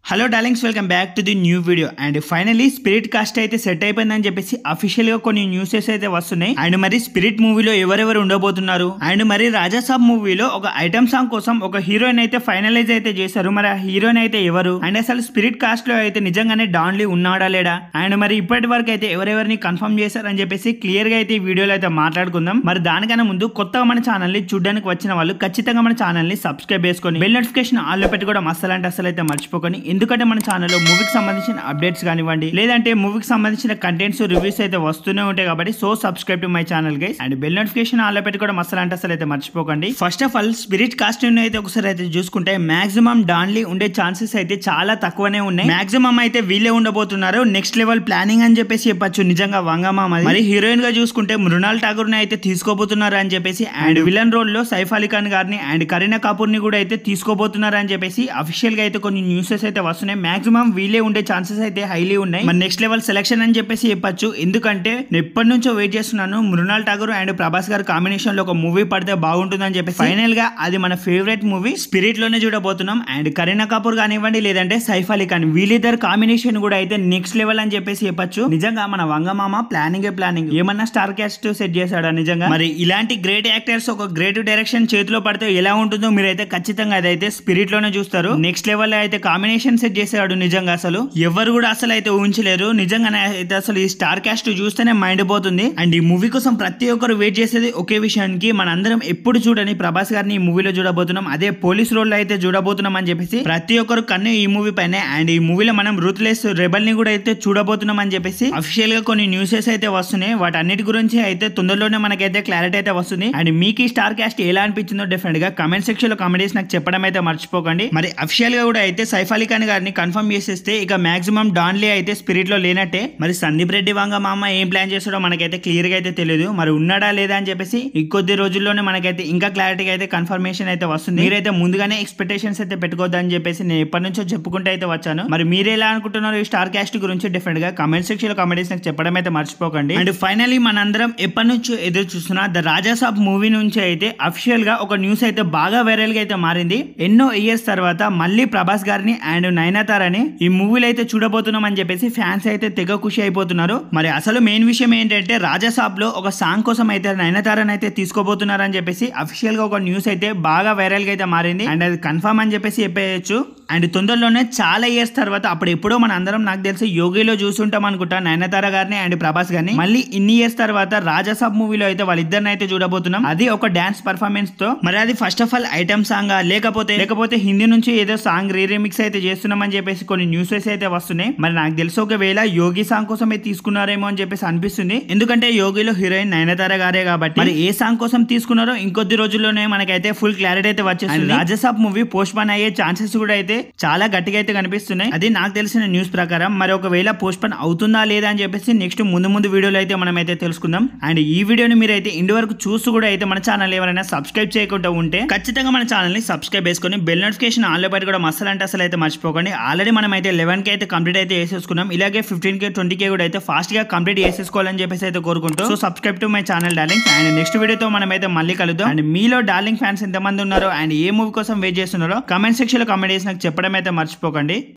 Hello darlings, welcome back to the new video. And finally spirit cost అయితే set అయిపోయిందని చెప్పేసి official గా కొన్ని న్యూసెస్ అయితే వస్తున్నాయి. అండ్ మరి స్పిరిట్ మూవీలో ఎవరెవరు ఉండబోతున్నారు, అండ్ మరి రాజాసాబ్ మూవీలో ఒక ఐటమ్ సాంగ్ కోసం ఒక హీరోయిన్ అయితే ఫైనలైజ్ అయితే చేశారు. మరి ఆ హీరోయిన్ అయితే ఎవరు, అండ్ అసలు స్పిరిట్ కాస్ట్ లో అయితే నిజంగానే డాన్లీ ఉన్నాడా లేడా, అండ్ మరి ఇప్పటి వరకు అయితే ఎవరెవరిని కన్ఫర్మ్ చేశారని చెప్పేసి క్లియర్ గా అయితే ఈ వీడియోలో అయితే మాట్లాడుకుందాం. మరి దానికన్నా ముందు కొత్తగా మన ఛానల్ ని చూడడానికి వచ్చిన వాళ్ళు ఖచ్చితంగా మన ఛానల్ ని సబ్స్క్రైబ్ చేసుకొని బెల్ నోటిఫికేషన్ ఆల్ లో పెట్టుకోవడం అస్సలు అంటే అసలు అయితే మర్చిపోకండి. ఎందుకంటే మన ఛానల్లో మూవీకి సంబంధించిన అప్డేట్స్ కానివ్వండి, లేదంటే మూవీకి సంబంధించిన కంటెంట్స్ రివ్యూస్ అయితే వస్తూనే ఉంటాయి. కాబట్టి so subscribe to my channel guys, and bell notification all లో పెట్టుకోవడం అసలు అంటే అసలు అయితే మర్చిపోకండి. First of all spirit costume అయితే ఒకసారి అయితే చూసుకుంటే మాక్సిమం డాన్లీ ఉండే ఛాన్సెస్ అయితే చాలా తక్కువనే ఉన్నాయి. మాక్సిమం అయితే వీళ్ళే ఉండబోతున్నారు. నెక్స్ట్ లెవెల్ ప్లానింగ్ అని చెప్పేసి చెప్పొచ్చు. నిజంగా వంగమామ మరి హీరోయిన్ గా చూసుకుంటే మృణాల్ ఠాగూర్ ని అయితే తీసుకోబోతున్నారు అని చెప్పేసి, అండ్ విలన్ రోల్ లో సైఫ్ అలీ ఖాన్ గారిని అండ్ కరీనా కపూర్ ని కూడా అయితే తీసుకోబోతున్నారు అని చెప్పేసి అఫీషియల్ గా అయితే కొన్ని న్యూసెస్ అయితే వస్తున్నాయి. మాక్సిమం వీళ్ళే ఉండే ఛాన్సెస్ అయితే హైలీ ఉన్నాయి. మరి నెక్స్ట్ లెవెల్ సెలక్షన్ అని చెప్పేసి చెప్పొచ్చు. ఎందుకంటే నేను ఎప్పటి నుంచో వెయిట్ చేస్తున్నాను, మృణాల్ ఠాగూర్ అండ్ ప్రభాస్ గారు కాంబినేషన్ లో ఒక మూవీ పడితే బాగుంటుందని చెప్పేసి. ఫైనల్ గా అది మన ఫేవరెట్ మూవీ స్పిరిట్ లోనే చూడబోతున్నాం. అండ్ కరీనా కపూర్ కానివ్వండి, లేదంటే సైఫ్ అలీ ఖాన్, వీళ్ళిద్దరు కాంబినేషన్ కూడా అయితే నెక్స్ట్ లెవెల్ అని చెప్పేసి చెప్పొచ్చు. నిజంగా మన వంగమామ ప్లానింగ్ ఏమన్నా స్టార్ క్యాస్ట్ సెట్ చేశాడా నిజంగా. మరి ఇలాంటి గ్రేట్ యాక్టర్స్ ఒక గ్రేట్ డైరెక్షన్ చేతిలో పడితే ఎలా ఉంటుందో మీరైతే ఖచ్చితంగా అదైతే స్పిరిట్ లోనే చూస్తారు. నెక్స్ట్ లెవెల్ అయితే కాంబినేషన్ సెట్ చేసాడు. నిజంగా అసలు ఎవరు కూడా అసలు అయితే ఊహించలేరు. నిజంగానే అయితే అసలు ఈ స్టార్ క్యాస్ట్ చూస్తేనే మైండ్ పోతుంది. అండ్ ఈ మూవీ కోసం ప్రతి ఒక్కరు వెయిట్ చేసేది ఒకే విషయానికి, మన అందరం ఎప్పుడు చూడని ప్రభాస్ గారిని ఈ మూవీలో చూడబోతున్నాం. అదే పోలీస్ రోల్ అయితే చూడబోతున్నాం అని చెప్పేసి ప్రతి ఒక్కరు కన్ను ఈ మూవీ పైన. అండ్ ఈ మూవీలో మనం రూత్లెస్ రెబల్ ని కూడా అయితే చూడబోతున్నాం అని చెప్పేసి అఫీషియల్ గా కొన్ని న్యూసెస్ అయితే వస్తున్నాయి. వాటన్నిటి గురించి అయితే తొందరలోనే మనకైతే క్లారిటీ అయితే వస్తుంది. అండ్ మీకు ఈ స్టార్ క్యాస్ట్ ఎలా అనిపించిందో డెఫినెట్ గా కమెంట్ సెక్షన్ లో కామెంట్ చేసి నాకు చెప్పడం అయితే మర్చిపోకండి. మరి అఫీషియల్ గా కూడా అయితే సైఫ్ అలీ ఖాన్ గారిని కన్ఫర్మ్ చేసేస్తే ఇక మాక్సిమం డాన్లీ అయితే స్పిరిట్ లో లేనట్టే. మరి సందీప్ రెడ్డి వంగమామ ఏం ప్లాన్ చేస్తాడో మనకైతే క్లియర్ గా అయితే తెలియదు. మరి ఉన్నాడా లేదా అని చెప్పేసి ఇంకొద్ది రోజుల్లోనే మనకైతే ఇంకా క్లారిటీగా అయితే కన్ఫర్మేషన్ అయితే వస్తుంది. మీరైతే ముందుగానే ఎక్స్పెక్టేషన్స్ అయితే పెట్టుకోవద్దని చెప్పేసి నేను ఎప్పటి నుంచో చెప్పుకుంటూ అయితే వచ్చాను. మరి మీరు ఎలా అనుకుంటున్నారు ఈ స్టార్ క్యాస్ట్ గురించి డెఫినెట్ గా కమెంట్ సెక్షన్ లో కామెంట్ చేసి నాకు చెప్పడం అయితే మర్చిపోకండి. అండ్ ఫైనలీ మనందరం ఎప్పటి నుంచో ఎదురు చూస్తున్న ద రాజాసాబ్ మూవీ నుంచి అయితే అఫీషియల్ గా ఒక న్యూస్ అయితే బాగా వైరల్ గా అయితే మారింది. ఎన్నో ఇయర్స్ తర్వాత మళ్ళీ ప్రభాస్ గారిని అండ్ నయనతారని ఈ మూవీలో అయితే చూడబోతున్నాం అని చెప్పేసి ఫ్యాన్స్ అయితే తెగ ఖుషి అయిపోతున్నారు. మరి అసలు మెయిన్ విషయం ఏంటంటే రాజాసాబ్ లో ఒక సాంగ్ కోసం అయితే నయనతారని అయితే తీసుకోబోతున్నారు అని చెప్పేసి అఫీషియల్ గా ఒక న్యూస్ అయితే బాగా వైరల్ గా అయితే మారింది. అండ్ అది కన్ఫర్మ్ అని చెప్పేసి చెప్పేయచ్చు. అండ్ తొందరలోనే చాలా ఇయర్స్ తర్వాత అప్పుడు ఎప్పుడో మన అందరం నాకు తెలిసి యోగిలో చూసుంటాం అనుకుంటా నయనతార గారిని అండ్ ప్రభాస్ గారిని. మళ్ళీ ఇన్ని ఇయర్స్ తర్వాత రాజాసాబ్ మూవీలో అయితే వాళ్ళిద్దరిని అయితే చూడబోతున్నాం. అది ఒక డాన్స్ పర్ఫార్మెన్స్ తో. మరి అది first of all item song లేకపోతే హిందీ నుంచి ఏదో సాంగ్ రీమిక్స్ అయితే చేస్తున్నామని చెప్పేసి కొన్ని న్యూసెస్ అయితే వస్తున్నాయి. మరి నాకు తెలిసి ఒకవేళ యోగి సాంగ్ కోసమే తీసుకున్నారేమో అని చెప్పేసి అనిపిస్తుంది. ఎందుకంటే యోగిలో హీరోయిన్ నయనతార గారే కాబట్టి. మరి ఏ సాంగ్ కోసం తీసుకున్నారో ఇంకొద్ది రోజుల్లోనే మనకైతే ఫుల్ క్లారిటీ అయితే వచ్చేస్తుంది. రాజాసాబ్ మూవీ పోస్ట్ పోన్ అయ్యే ఛాన్సెస్ కూడా అయితే చాలా గట్టిగా అయితే కనిపిస్తున్నాయి. అది నాకు తెలిసిన న్యూస్ ప్రకారం. మరి ఒకవేళ పోస్ట్ పోన్ అవుతుందా లేదా అని చెప్పేసి నెక్స్ట్ ముందు వీడియోలో అయితే మనం అయితే తెలుసుకుందాం. అండ్ ఈ వీడియోని మీరు అయితే ఇంటి వరకు చూస్తూ కూడా అయితే మన ఛానల్ ఎవరైనా సబ్స్క్రైబ్ చేయకుండా ఉంటే ఖచ్చితంగా మన ఛానల్ ని సబ్స్క్రైబ్ చేసుకుని బెల్ నోటిఫికేషన్ ఆన్ లో పెట్టుకోవడం అసలు అంటే అసలు అయితే మర్చిపోకండి. ఆల్రెడీ మనం అయితే 11K అయితే కంప్లీట్ అయితే చేసేసుకున్నాం. ఇలాగే 15K 20K కూడా అయితే ఫాస్ట్ గా కంప్లీట్ చేసేసుకోవాలని చెప్పేసి అయితే కోరుకుంటూ so subscribe to my channel darling. And next వీడియోతో మనం అయితే మళ్ళీ కలుద్దాం. అండ్ మీలో డార్లింగ్ ఫ్యాన్స్ ఎంతమంది ఉన్నారో అండ్ ఏ మూవీ కోసం వెయిట్ చేస్తున్నారో కమెంట్ సెక్షన్ లో కామెంట్ చేసి నాకు చెప్పడం అయితే మర్చిపోకండి.